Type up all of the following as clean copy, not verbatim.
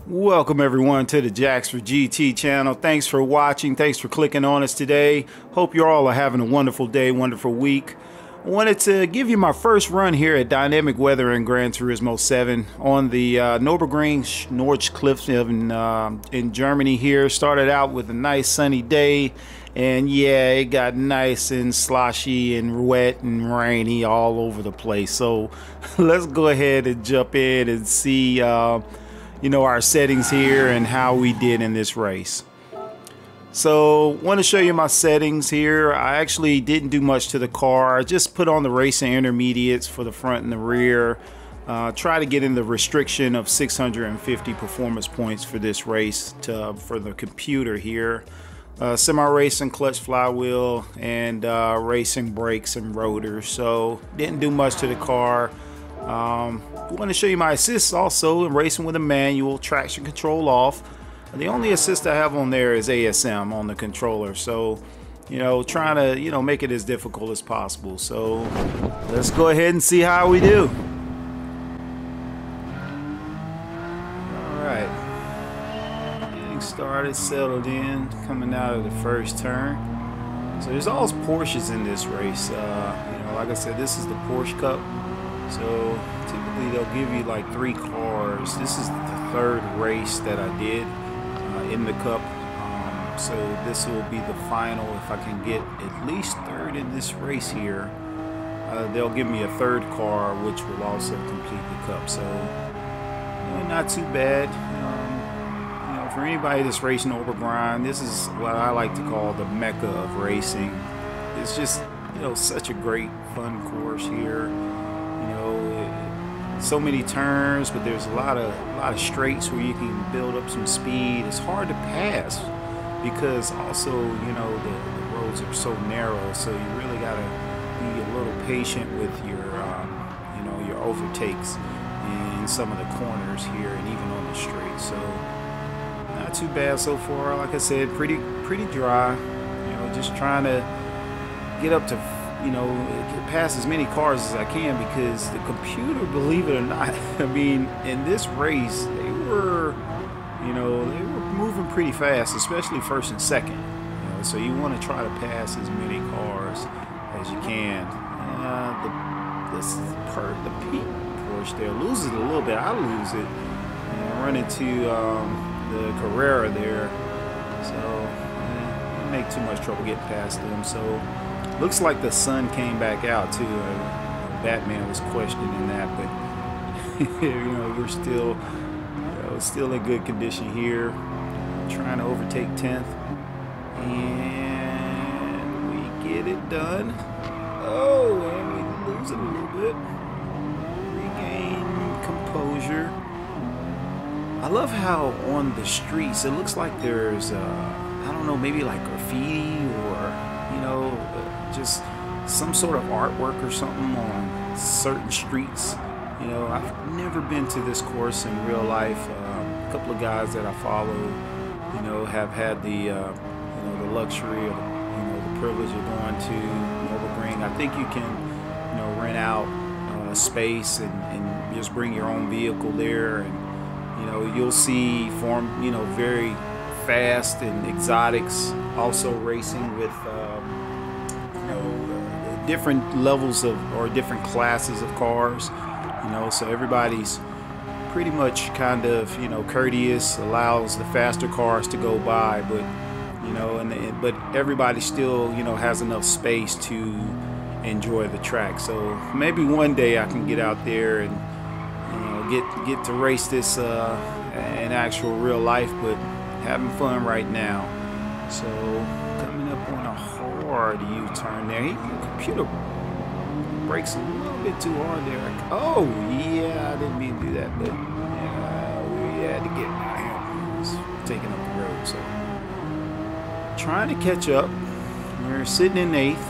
Welcome everyone to the Jacks for GT channel. Thanks for watching. Thanks for clicking on us today. Hope you all are having a wonderful day, wonderful week. I wanted to give you my first run here at Dynamic Weather in Gran Turismo 7 on the Nurburgring Nordschleife in Germany here. Started out with a nice sunny day, and yeah, it got nice and sloshy and wet and rainy all over the place. So let's go ahead and jump in and see our settings here and how we did in this race. So want to show you my settings here. I actually didn't do much to the car. I just put on the racing intermediates for the front and the rear. Try to get in the restriction of 650 performance points for this race for the computer here. Semi-racing clutch flywheel and racing brakes and rotors. So didn't do much to the car. I want to show you my assists also in racing with a manual, traction control off. The only assist I have on there is ASM on the controller, so trying to make it as difficult as possible. So let's go ahead and see how we do. Alright, getting started, settled in, coming out of the first turn. So there's always Porsches in this race. Like I said, this is the Porsche Cup. So typically they'll give you like 3 cars. This is the 3rd race that I did in the Cup. So this will be the final. If I can get at least 3rd in this race here, they'll give me a 3rd car, which will also complete the Cup. So not too bad. For anybody that's racing Nürburgring, this is what I like to call the Mecca of racing. It's just such a great fun course here. So many turns, but there's a lot of straights where you can build up some speed. It's hard to pass because also the roads are so narrow, so you really got to be a little patient with your your overtakes in some of the corners here and even on the straight. So not too bad so far. Like I said, pretty dry. Just trying to get up to pass as many cars as I can, because the computer, believe it or not, I mean, in this race, they were moving pretty fast, especially first and second. So you want to try to pass as many cars as you can. The Pete Porsche there loses it a little bit. I lose it. I run into the Carrera there, so make too much trouble getting past them. So. Looks like the sun came back out too. Batman was questioning that, but we're still in good condition here. Trying to overtake 10th, and we get it done. Oh, and we lose it a little bit. Regain composure. I love how on the streets it looks like there's I don't know, maybe like graffiti or just some sort of artwork or something on certain streets. I've never been to this course in real life. A couple of guys that I follow, have had the the luxury of the privilege of going to Nürburgring. I think you can rent out space and just bring your own vehicle there, and you'll see very fast and exotics also racing with different levels of or different classes of cars. So everybody's pretty much kind of courteous, allows the faster cars to go by, but but everybody still has enough space to enjoy the track. So maybe one day I can get out there and get to race this in actual real life, but having fun right now. So coming up on a hard U-turn there. The computer brakes a little bit too hard there. Oh yeah, I didn't mean to do that, but we had to get him. He's taking up the road. So trying to catch up. We're sitting in 8th.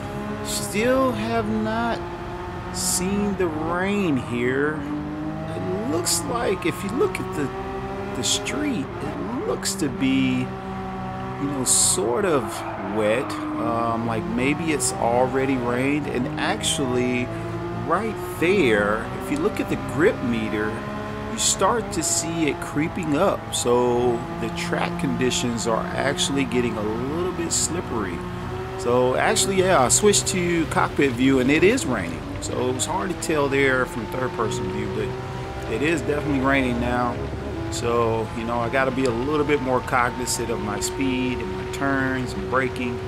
Still have not seen the rain here. It looks like, if you look at the street, it looks to be sort of wet, like maybe it's already rained. And actually right there, if you look at the grip meter, you you start to see it creeping up. So the track conditions are actually getting a little bit slippery. So actually, yeah, I switched to cockpit view and it is raining. So it's hard to tell there from third person view, but it is definitely raining now. So, you know, I got to be a little bit more cognizant of my speed and my turns and braking.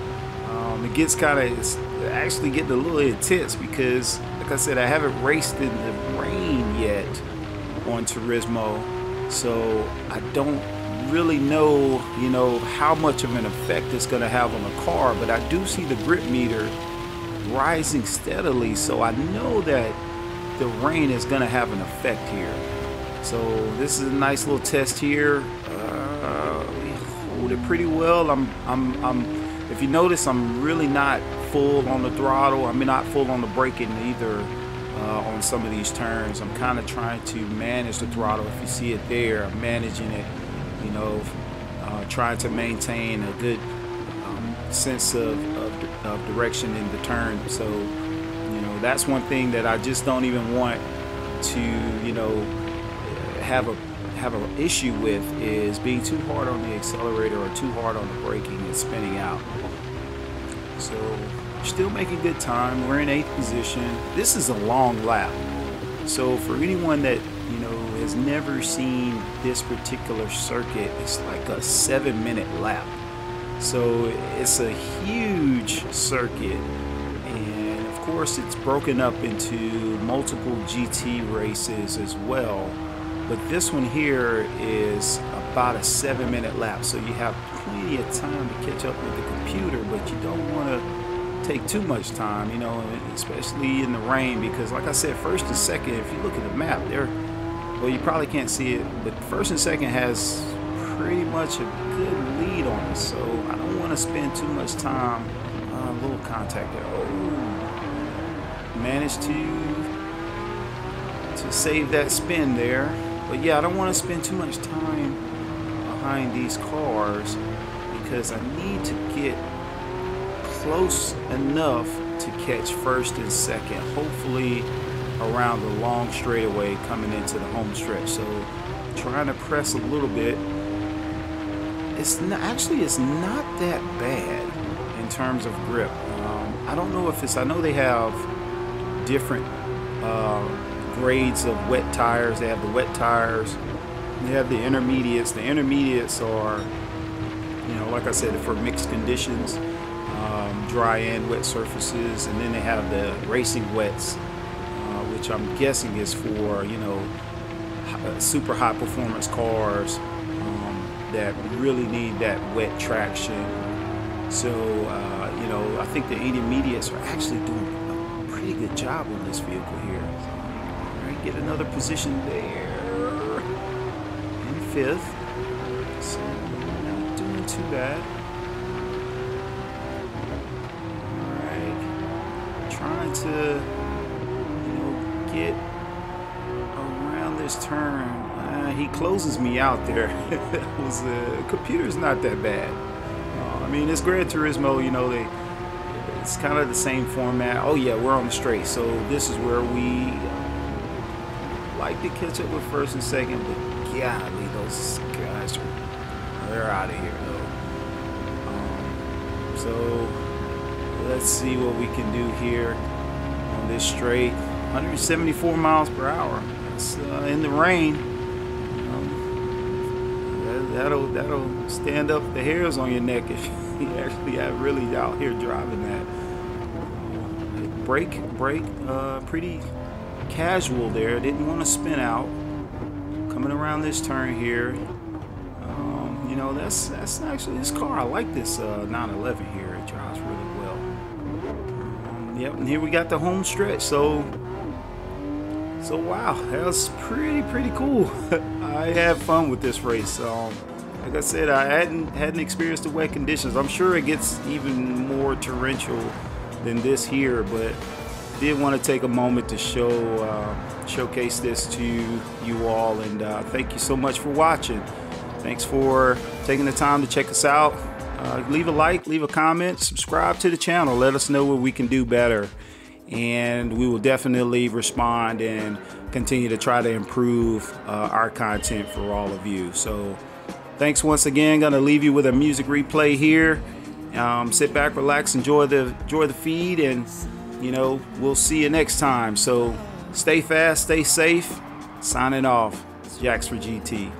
It gets it's actually getting a little intense because, like I said, I haven't raced in the rain yet on Turismo. So I don't really know, you know, how much of an effect it's going to have on the car. But I do see the grip meter rising steadily. So I know that the rain is going to have an effect here. So this is a nice little test here. We hold it pretty well. If you notice, I'm really not full on the throttle. I'm not full on the braking either on some of these turns. I'm kind of trying to manage the throttle. If you see it there, I'm managing it, you know, trying to maintain a good sense of direction in the turn. So, you know, that's one thing that I just don't even want to, you know, have an issue with, is being too hard on the accelerator or too hard on the braking and spinning out. So we're still making good time. We're in 8th position. This is a long lap. So for anyone that, you know, has never seen this particular circuit, it's like a 7-minute lap. So it's a huge circuit, and of course it's broken up into multiple GT races as well. But this one here is about a 7-minute lap, so you have plenty of time to catch up with the computer, but you don't want to take too much time, you know, especially in the rain, because like I said, first and second, if you look at the map, well, you probably can't see it, but first and second has pretty much a good lead on us, so I don't want to spend too much time. A little contact there. Oh, managed to save that spin there. But yeah, I don't want to spend too much time behind these cars because I need to get close enough to catch first and second, hopefully around the long straightaway coming into the home stretch. So trying to press a little bit. It's not that bad in terms of grip. I don't know if I know they have different grades of wet tires. They have the wet tires, they have the intermediates. The intermediates are, you know, like I said, for mixed conditions, dry and wet surfaces, and then they have the racing wets, which I'm guessing is for, you know, super high performance cars that really need that wet traction. So you know, I think the intermediates are actually doing a pretty good job on this vehicle here. Get another position there in 5th, so not doing too bad. Alright, trying to, you know, get around this turn. He closes me out there. Computer's not that bad. I mean, it's Gran Turismo, you know, it's kind of the same format. Oh yeah, we're on the straight, so this is where we like to catch up with first and second, but golly, those guys they're out of here though. So let's see what we can do here on this straight. 174 miles per hour. That's in the rain. That'll stand up the hairs on your neck if you actually are really out here driving that. Brake, pretty casual there. Didn't want to spin out. Coming around this turn here. You know, that's actually this car. I like this 911 here. It drives really well. Yep, and here we got the home stretch. So wow, that was pretty cool. I had fun with this race. Like I said, I hadn't experienced the wet conditions. I'm sure it gets even more torrential than this here, but did want to take a moment to showcase this to you all, and thank you so much for watching. Thanks for taking the time to check us out. Leave a like, leave a comment, subscribe to the channel. Let us know what we can do better, and we will definitely respond and continue to try to improve our content for all of you. So thanks once again. Gonna leave you with a music replay here. Sit back, relax, enjoy the feed, and we'll see you next time. So stay fast, stay safe. Signing off. It's Jax for GT.